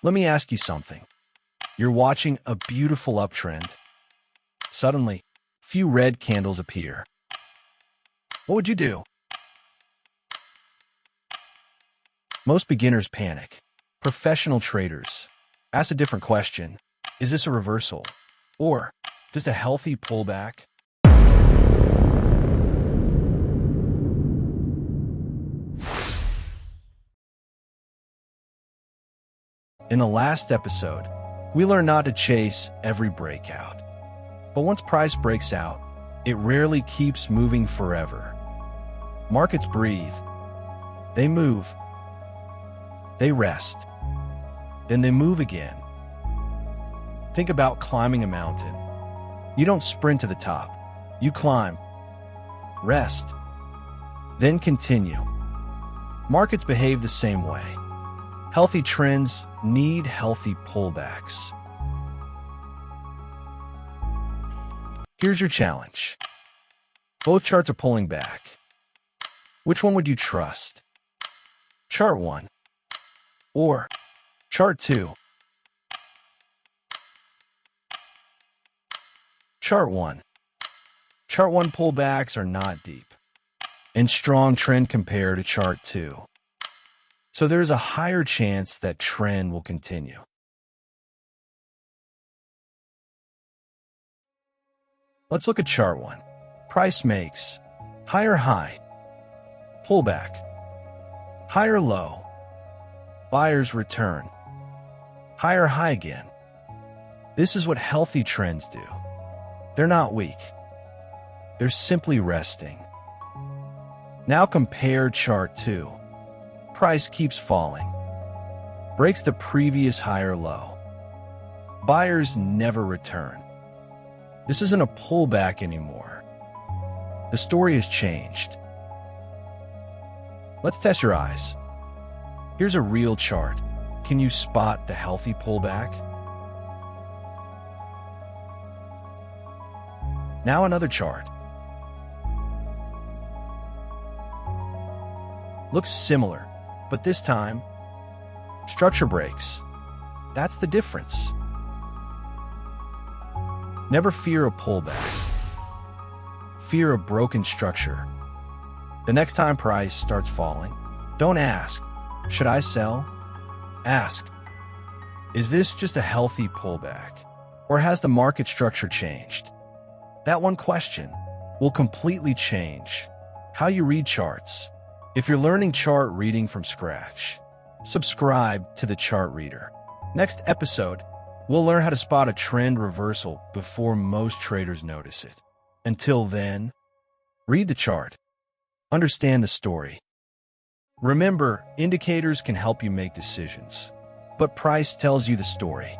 Let me ask you something. You're watching a beautiful uptrend. Suddenly, few red candles appear. What would you do? Most beginners panic. Professional traders ask a different question. Is this a reversal? Or just a healthy pullback? In the last episode, we learned not to chase every breakout. But once price breaks out, it rarely keeps moving forever. Markets breathe. They move. They rest. Then they move again. Think about climbing a mountain. You don't sprint to the top. You climb. Rest. Then continue. Markets behave the same way. Healthy trends need healthy pullbacks. Here's your challenge. Both charts are pulling back. Which one would you trust? Chart 1 or Chart 2? Chart 1. Chart 1 pullbacks are not deep and strong trend compared to Chart 2. So there's a higher chance that trend will continue. Let's look at Chart 1. Price makes higher high, pullback, higher low, buyers return, higher high again. This is what healthy trends do. They're not weak. They're simply resting. Now compare Chart 2. Price keeps falling, breaks the previous higher low. Buyers never return. This isn't a pullback anymore. The story has changed. Let's test your eyes. Here's a real chart. Can you spot the healthy pullback? Now another chart. Looks similar, but this time, structure breaks. That's the difference. Never fear a pullback. Fear a broken structure. The next time price starts falling, don't ask, should I sell? Ask, is this just a healthy pullback? Or has the market structure changed? That one question will completely change how you read charts. If you're learning chart reading from scratch, subscribe to the Chart Reader. Next episode, we'll learn how to spot a trend reversal before most traders notice it. Until then, read the chart. Understand the story. Remember, indicators can help you make decisions, but price tells you the story.